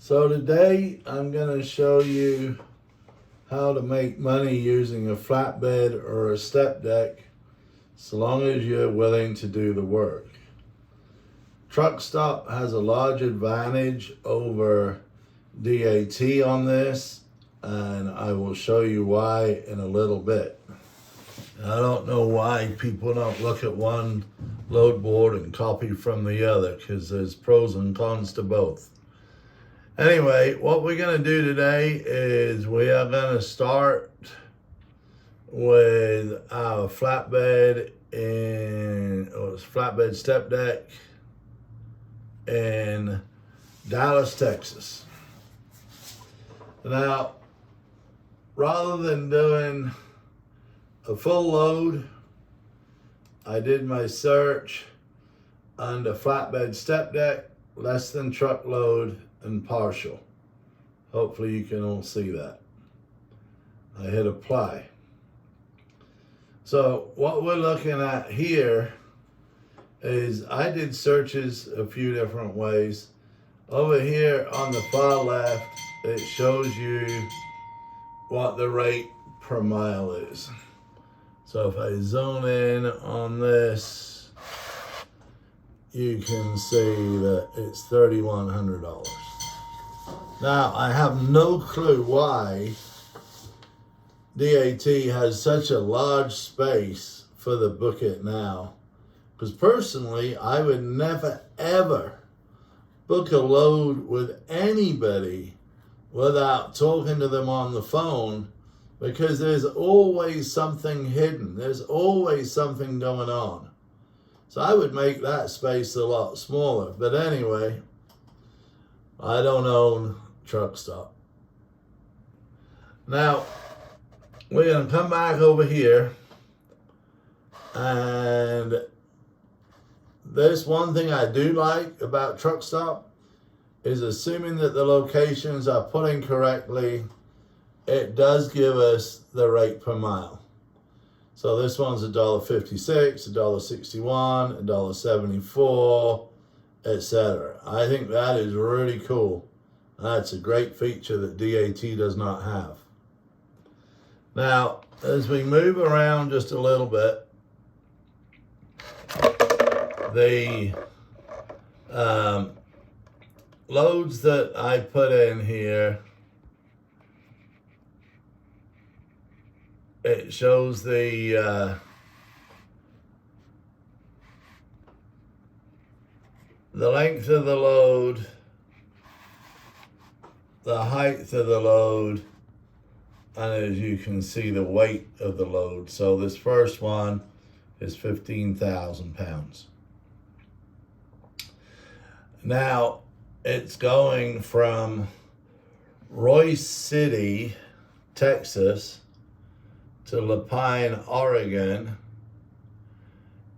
So today I'm going to show you how to make money using a flatbed or a step deck, so long as you're willing to do the work. Truck stop has a large advantage over DAT on this, and I will show you why in a little bit. I don't know why people don't look at one load board and copy from the other, because there's pros and cons to both. Anyway, what we're going to do today is we are going to start with our flatbed step deck in Dallas, Texas. Now, rather than doing a full load, I did my search under flatbed step deck, less than truckload, and partial. Hopefully you can all see that. I hit apply. So what we're looking at here is I did searches a few different ways. Over here on the far left, it shows you what the rate per mile is. So if I zone in on this, you can see that it's $3,100. Now, I have no clue why DAT has such a large space for the book it now. Because personally, I would never, ever book a load with anybody without talking to them on the phone, because there's always something hidden. There's always something going on. So I would make that space a lot smaller. But anyway, I don't own truck stop. Now, we're going to come back over here, and there's one thing I do like about truck stop is, assuming that the locations are put in correctly, it does give us the rate per mile. So this one's $1.56, $1.61, $1.74, etc. I think that is really cool. That's a great feature that DAT does not have. Now, as we move around just a little bit, the loads that I put in here, it shows the length of the load, the height of the load, and as you can see, the weight of the load. So this first one is 15,000 pounds. Now, it's going from Royce City, Texas, to Lapine, Oregon.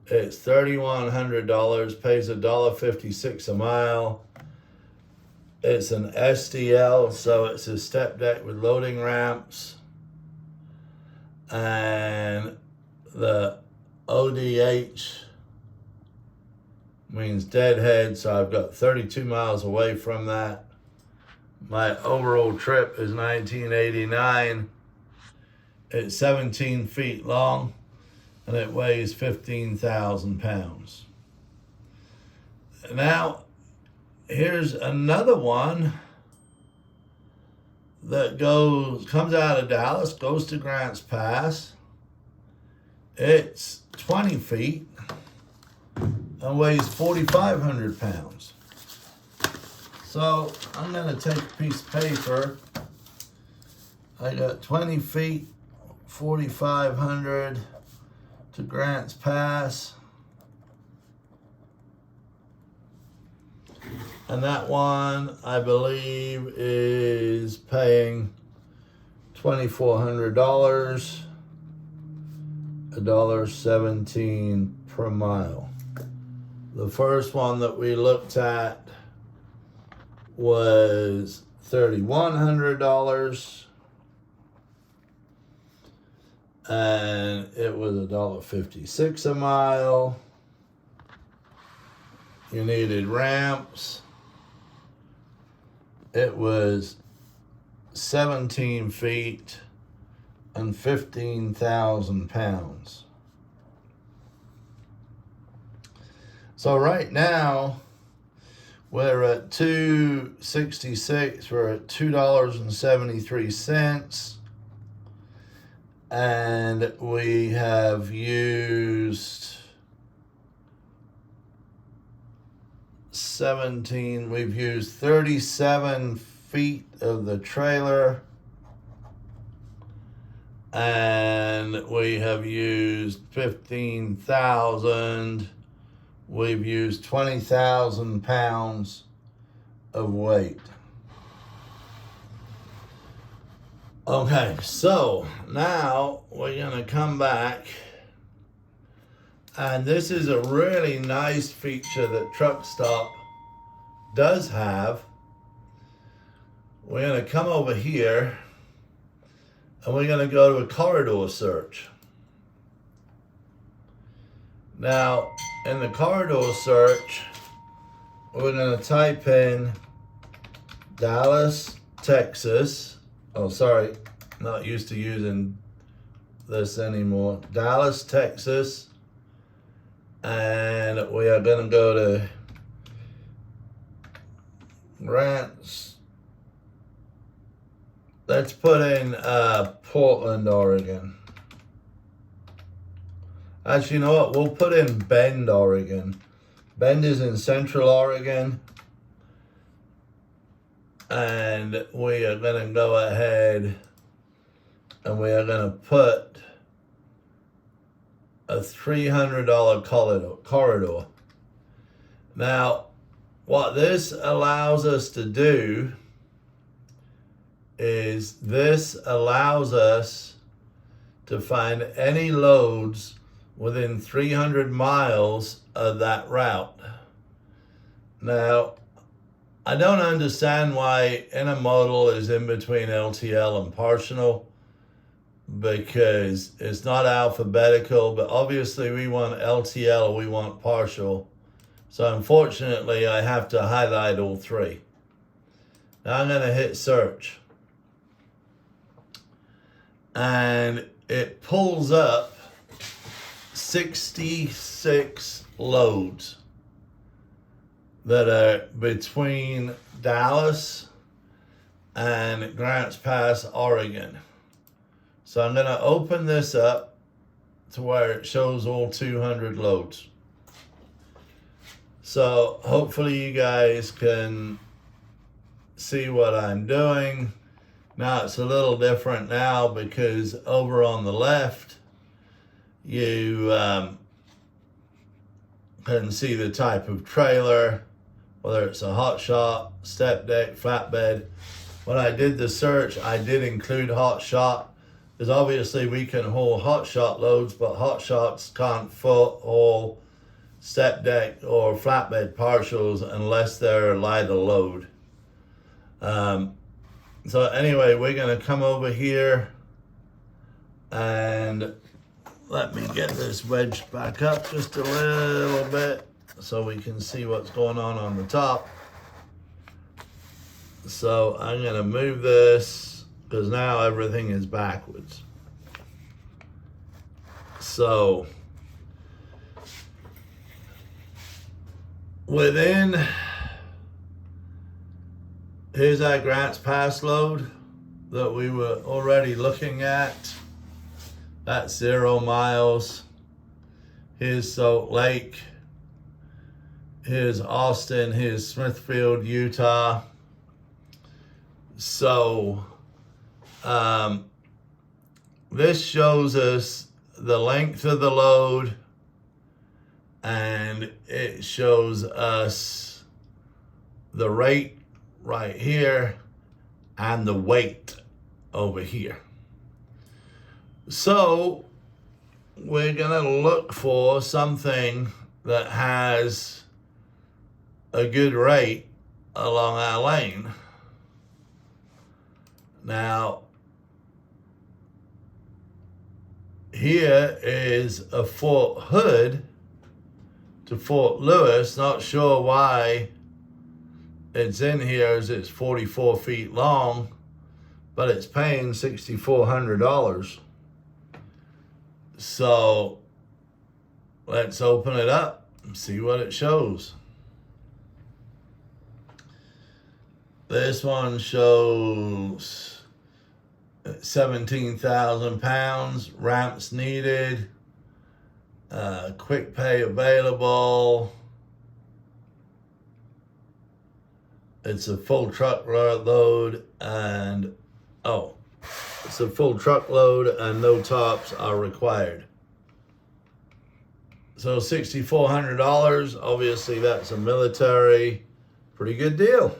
It's $3,100, pays $1.56 a mile. It's an STL, so it's a step deck with loading ramps. And the ODH means deadhead, so I've got 32 miles away from that. My overall trip is 1989. It's 17 feet long, and it weighs 15,000 pounds. Now, here's another one that comes out of Dallas, goes to Grants Pass. It's 20 feet and weighs 4,500 pounds. So I'm going to take a piece of paper. I got 20 feet, 4,500 to Grants Pass. And that one, I believe, is paying $2,400, $1.17 per mile. The first one that we looked at was $3,100, and it was $1.56 a mile. You needed ramps. it was 17 feet and 15,000 pounds. So right now, we're at 266. We're at $2.73. And we have used 17. We've used 37 feet of the trailer. And we have used 15,000. We've used 20,000 pounds of weight. Okay, so now we're gonna come back, and this is a really nice feature that Truck Stop does have. We're gonna come over here, and we're gonna go to a corridor search. Now, in the corridor search, we're going to type in Dallas, Texas. Oh, sorry, not used to using this anymore. Dallas, Texas. And we are going to go to Grants. Let's put in Portland, Oregon. Actually, you know what? We'll put in Bend, Oregon. Bend is in Central Oregon. And we are going to go ahead and we are going to put a $300 corridor. Now, what this allows us to do is this allows us to find any loads within 300 miles of that route. Now, I don't understand why intermodal is in between LTL and partial, because it's not alphabetical, but obviously we want LTL, we want partial. So unfortunately, I have to highlight all three. Now I'm gonna hit search. And it pulls up 66 loads that are between Dallas and Grants Pass, Oregon. So I'm going to open this up to where it shows all 200 loads. So hopefully you guys can see what I'm doing. Now it's a little different now because over on the left, you can see the type of trailer, whether it's a hot shot, step deck, flatbed. When I did the search, I did include hot shot, because obviously we can haul hot shot loads, but hot shots can't haul step deck or flatbed partials unless they're lighter load. So anyway, we're gonna come over here and let me get this wedged back up just a little bit so we can see what's going on the top. So I'm gonna move this because now everything is backwards. So within, here's our Grants Pass load that we were already looking at. That's 0 miles. Here's Salt Lake. Here's Austin. Here's Smithfield, Utah. So this shows us the length of the load, and it shows us the rate right here and the weight over here. So we're gonna look for something that has a good rate along our lane. Now, here is a Fort Hood to Fort Lewis. Not sure why it's in here is it's 44 feet long, but it's paying $6,400. So let's open it up and see what it shows. This one shows 17,000 pounds, ramps needed, quick pay available. It's a full truckload and, it's a full truckload and no tops are required. So $6,400, obviously that's a military, pretty good deal.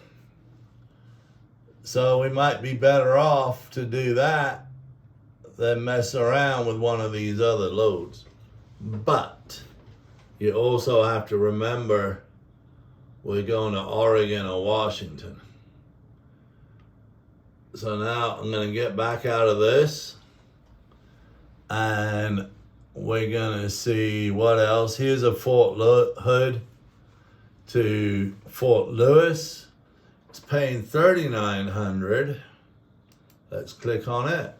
So we might be better off to do that than mess around with one of these other loads. But you also have to remember we're going to Oregon or Washington. So now I'm going to get back out of this and we're going to see what else. Here's a Fort Hood to Fort Lewis. It's paying $3,900. Let's click on it.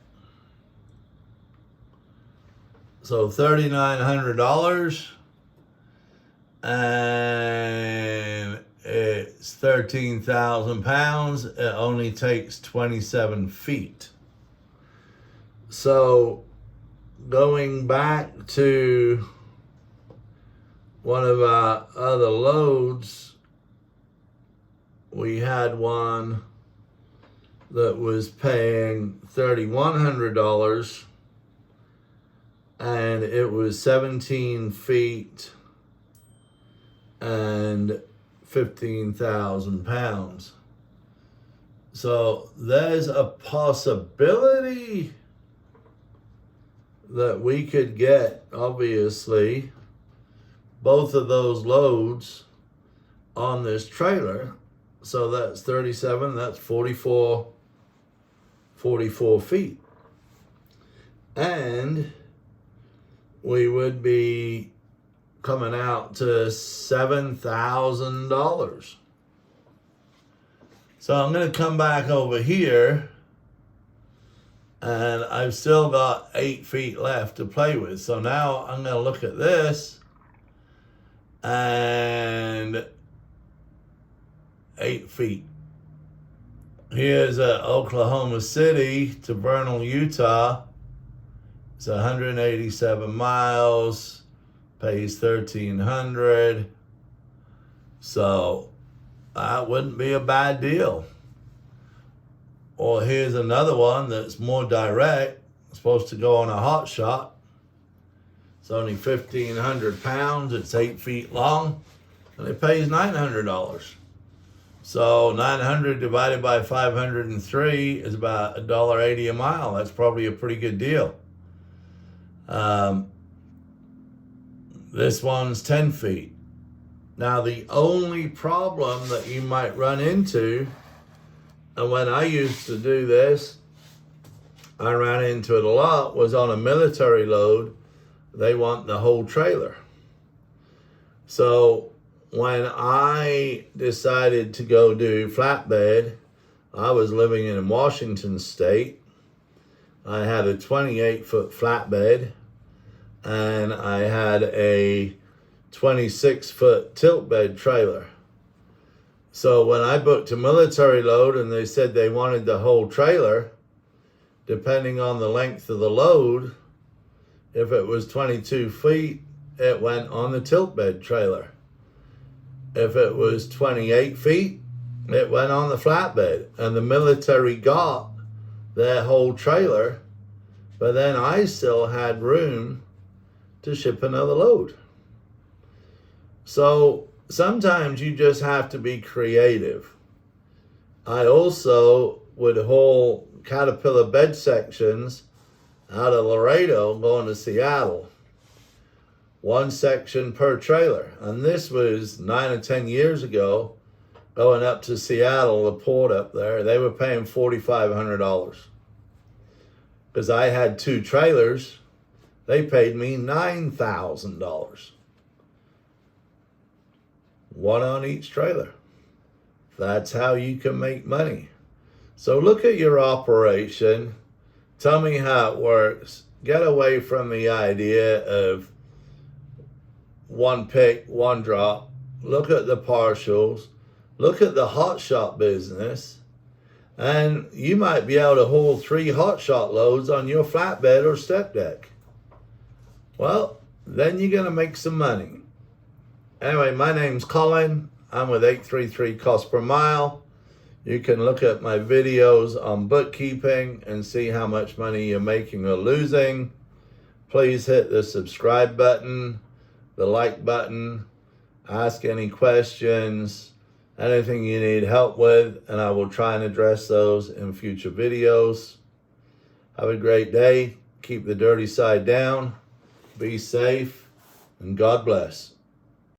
So $3,900 and it's 13,000 pounds. It only takes 27 feet. So going back to one of our other loads, we had one that was paying $3,100 and it was 17 feet and 15,000 pounds. So there's a possibility that we could get, obviously, both of those loads on this trailer. So that's 37, that's 44 feet. And we would be coming out to $7,000. So I'm going to come back over here and I've still got 8 feet left to play with. So now I'm going to look at this and 8 feet. Here's Oklahoma City to Vernal, Utah. It's 187 miles, pays $1,300. So that wouldn't be a bad deal. Or here's another one that's more direct. It's supposed to go on a hot shot. It's only 1,500 pounds. It's 8 feet long, and it pays $900. So 900 divided by 503 is about $1.80 a mile. That's probably a pretty good deal. This one's 10 feet. Now the only problem that you might run into, and when I used to do this, I ran into it a lot, was on a military load, they want the whole trailer. So when I decided to go do flatbed, I was living in Washington State. I had a 28-foot flatbed and I had a 26-foot tilt bed trailer. So when I booked a military load and they said they wanted the whole trailer, depending on the length of the load, if it was 22 feet, it went on the tilt bed trailer. If it was 28 feet, it went on the flatbed. And the military got their whole trailer, but then I still had room to ship another load. So sometimes you just have to be creative. I also would haul Caterpillar bed sections out of Laredo going to Seattle. One section per trailer. And this was 9 or 10 years ago, going up to Seattle, the port up there. They were paying $4,500. Because I had 2 trailers, they paid me $9,000. One on each trailer That's how you can make money. So look at your operation. Tell me how it works. Get away from the idea of one pick, one drop. Look at the partials. Look at the hot shot business. And you might be able to haul 3 hot shot loads on your flatbed or step deck. Well, then you're going to make some money. Anyway, my name's Colin. I'm with 833 Cost Per Mile. You can look at my videos on bookkeeping and see how much money you're making or losing. Please hit the subscribe button, the like button, ask any questions, anything you need help with, and I will try and address those in future videos. Have a great day. Keep the dirty side down. Be safe, and God bless.